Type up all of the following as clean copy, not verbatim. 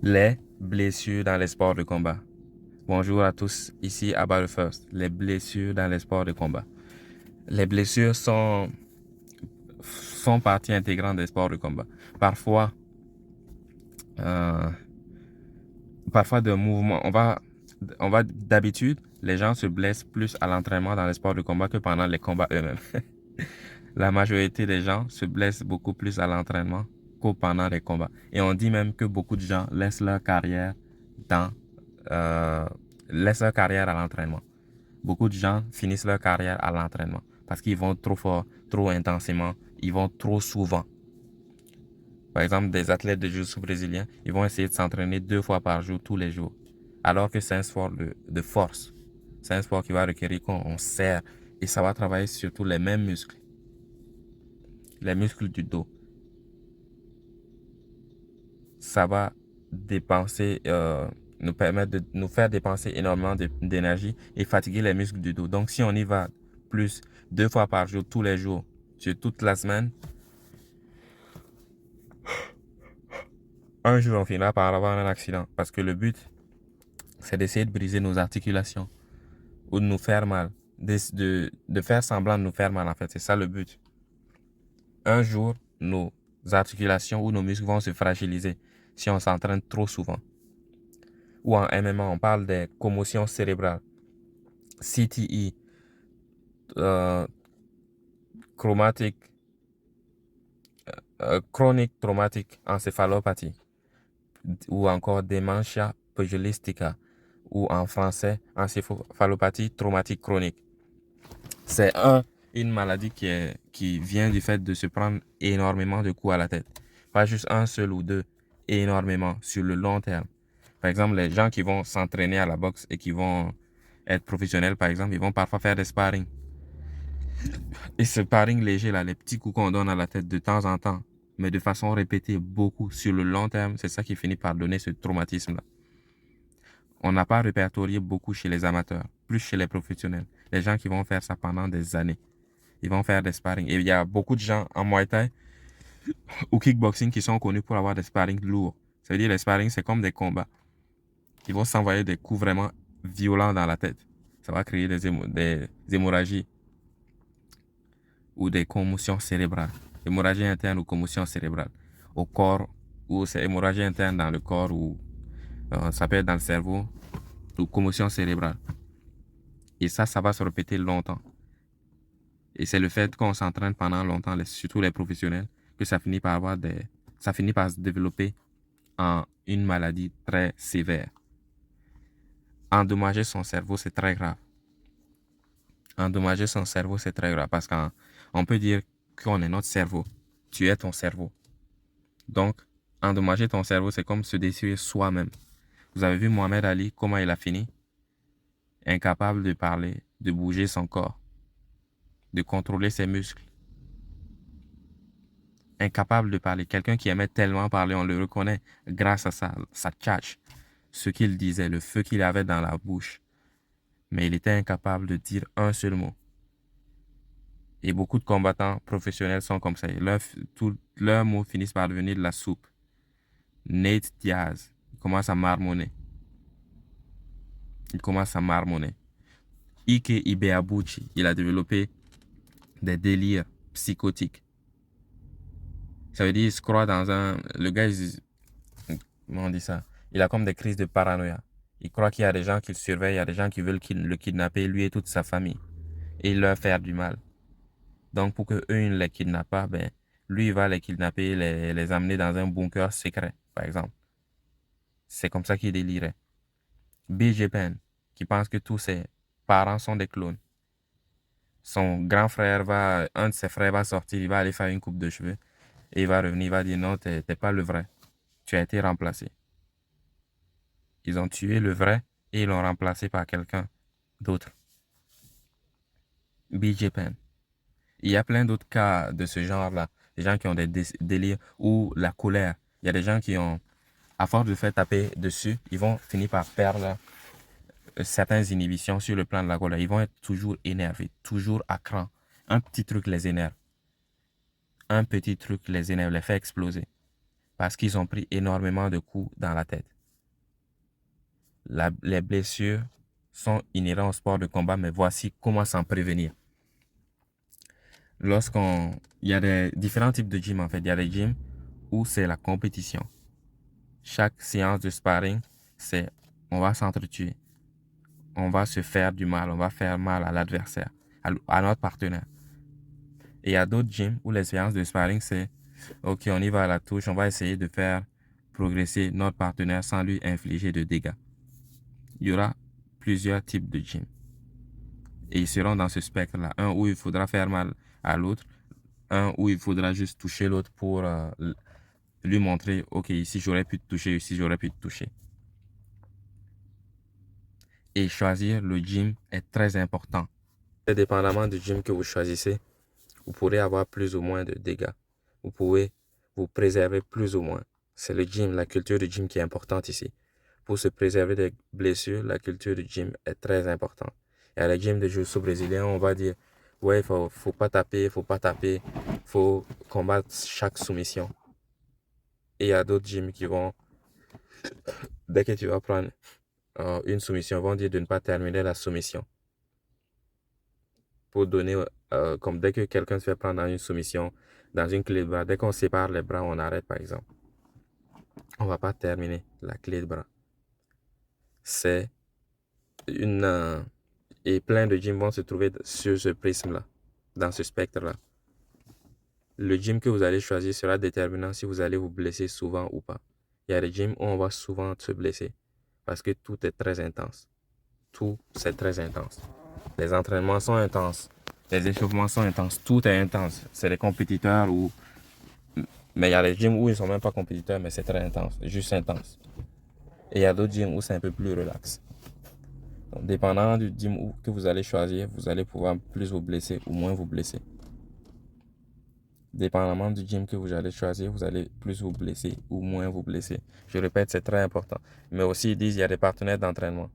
Les blessures dans les sports de combat. Bonjour à tous, ici Abba the First. Les blessures dans les sports de combat. Les blessures font partie intégrante des sports de combat. Parfois, euh, parfois de mouvements, d'habitude, les gens se blessent plus à l'entraînement dans les sports de combat que pendant les combats eux-mêmes. La majorité des gens se blessent beaucoup plus à l'entraînement qu'au pendant les combats. Et on dit même que beaucoup de gens dans, euh, laissent leur carrière à l'entraînement. Beaucoup de gens finissent leur carrière à l'entraînement parce qu'ils vont trop fort, trop intensément, ils vont trop souvent. Par exemple, des athlètes de jiu-jitsu brésiliens, ils vont essayer de s'entraîner 2 fois par jour, tous les jours. Alors que c'est un sport de force. C'est un sport qui va requérir qu'on serre et ça va travailler surtout les mêmes muscles. Les muscles du dos. Ça va nous permettre de nous faire dépenser énormément d'énergie et fatiguer les muscles du dos. Donc, si on y va plus 2 fois par jour, tous les jours, sur toute la semaine, un jour, on finira par avoir un accident. Parce que le but, c'est d'essayer de briser nos articulations ou de nous faire mal. De faire semblant de nous faire mal, en fait. C'est ça le but. Un jour, nos articulations ou nos muscles vont se fragiliser si on s'entraîne trop souvent. Ou en MMA, on parle des commotions cérébrales. CTE, euh, chromatic, chronic traumatic encéphalopathie, ou encore dementia pugilistica, ou en français, encéphalopathie traumatique chronique. C'est une maladie qui vient du fait de se prendre énormément de coups à la tête. Pas juste un seul ou deux, énormément, sur le long terme. Par exemple, les gens qui vont s'entraîner à la boxe et qui vont être professionnels, par exemple, ils vont parfois faire des sparring. Et ce sparring léger, là, les petits coups qu'on donne à la tête de temps en temps, mais de façon répétée, beaucoup, sur le long terme, c'est ça qui finit par donner ce traumatisme-là. On n'a pas répertorié beaucoup chez les amateurs, plus chez les professionnels. Les gens qui vont faire ça pendant des années. Ils vont faire des sparring. Et il y a beaucoup de gens en Muay Thai ou kickboxing qui sont connus pour avoir des sparring lourds. Ça veut dire les sparring, c'est comme des combats. Ils vont s'envoyer des coups vraiment violents dans la tête. Ça va créer des hémorragies ou des commotions cérébrales. Hémorragie interne ou commotion cérébrale. Au corps, ou c'est hémorragie interne dans le corps, ou ça peut être dans le cerveau, ou commotion cérébrale. Et ça va se répéter longtemps. Et c'est le fait qu'on s'entraîne pendant longtemps, surtout les professionnels, que ça finit par se développer en une maladie très sévère. Endommager son cerveau, c'est très grave. Endommager son cerveau, c'est très grave parce qu'on peut dire qu'on est notre cerveau. Tu es ton cerveau. Donc, endommager ton cerveau, c'est comme se détruire soi-même. Vous avez vu Mohamed Ali, comment il a fini? Incapable de parler, de bouger son corps, de contrôler ses muscles. Incapable de parler. Quelqu'un qui aimait tellement parler, on le reconnaît grâce à sa tchatch, ce qu'il disait, le feu qu'il avait dans la bouche. Mais il était incapable de dire un seul mot. Et beaucoup de combattants professionnels sont comme ça. Leurs mots finissent par devenir de la soupe. Nate Diaz, il commence à marmonner. Il commence à marmonner. Ike Ibeabuchi, il a développé des délires psychotiques. Ça veut dire qu'il se croit dans un... Le gars, comment on dit ça? Il a comme des crises de paranoïa. Il croit qu'il y a des gens qui le surveillent, il y a des gens qui veulent le kidnapper, lui et toute sa famille, et leur faire du mal. Donc, pour que eux ne les kidnappent pas, ben, lui, il va les kidnapper, les amener dans un bunker secret, par exemple. C'est comme ça qu'il délirait. BJ Penn, qui pense que tous ses parents sont des clones. Un de ses frères va sortir, il va aller faire une coupe de cheveux, et il va revenir, il va dire non, t'es pas le vrai. Tu as été remplacé. Ils ont tué le vrai et ils l'ont remplacé par quelqu'un d'autre. BJ Penn. Il y a plein d'autres cas de ce genre-là. Des gens qui ont des délires ou la colère. Il y a des gens qui ont, à force de faire taper dessus, ils vont finir par perdre certaines inhibitions sur le plan de la colère. Ils vont être toujours énervés, toujours à cran. Un petit truc les énerve. Un petit truc les énerve, les fait exploser. parce qu'ils ont pris énormément de coups dans la tête. Les blessures sont inhérentes au sport de combat, mais voici comment s'en prévenir. Il y a des différents types de gym en fait. Il y a des gyms où c'est la compétition. Chaque séance de sparring, on va s'entretuer. On va se faire du mal, on va faire mal à l'adversaire, à notre partenaire. Et il y a d'autres gyms où les séances de sparring, c'est ok, on y va à la touche, on va essayer de faire progresser notre partenaire sans lui infliger de dégâts. Il y aura plusieurs types de gyms. Et ils seront dans ce spectre-là. Un où il faudra faire mal à l'autre, un où il faudra juste toucher l'autre pour lui montrer, ok, ici j'aurais pu te toucher, ici j'aurais pu te toucher. Et choisir le gym est très important. Dépendamment du gym que vous choisissez, vous pourrez avoir plus ou moins de dégâts. Vous pouvez vous préserver plus ou moins. C'est le gym, la culture du gym qui est importante ici. Pour se préserver des blessures, la culture du gym est très importante. Et à la gym de jiu-jitsu brésilien, on va dire, ouais, faut pas taper, faut combattre chaque soumission. Et il y a d'autres gyms qui vont, dès que tu vas prendre une soumission, vont dire de ne pas terminer la soumission. Pour donner, comme dès que quelqu'un se fait prendre dans une soumission, dans une clé de bras, dès qu'on sépare les bras, on arrête par exemple. On ne va pas terminer la clé de bras. C'est une... et plein de gyms vont se trouver sur ce prisme-là, dans ce spectre-là. Le gym que vous allez choisir sera déterminant si vous allez vous blesser souvent ou pas. Il y a des gyms où on va souvent se blesser parce que tout est très intense. Tout, c'est très intense. Les entraînements sont intenses. Les échauffements sont intenses. Tout est intense. C'est les compétiteurs ou... Mais il y a des gyms où ils ne sont même pas compétiteurs, mais c'est très intense. Juste intense. Et il y a d'autres gyms où c'est un peu plus relax. Donc, dépendant du gym que vous allez choisir, vous allez pouvoir plus vous blesser ou moins vous blesser. Dépendamment du gym que vous allez choisir, vous allez plus vous blesser ou moins vous blesser. Je répète, c'est très important. Mais aussi, ils disent qu'il y a des partenaires d'entraînement.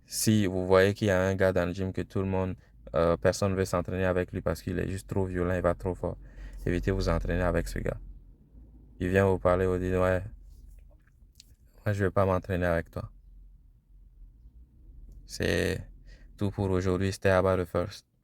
Si vous voyez qu'il y a un gars dans le gym que tout le monde, personne ne veut s'entraîner avec lui parce qu'il est juste trop violent, il va trop fort, évitez de vous entraîner avec ce gars. Il vient vous parler, vous dit, ouais, moi je ne vais pas m'entraîner avec toi. C'est tout pour aujourd'hui. Stay about the first.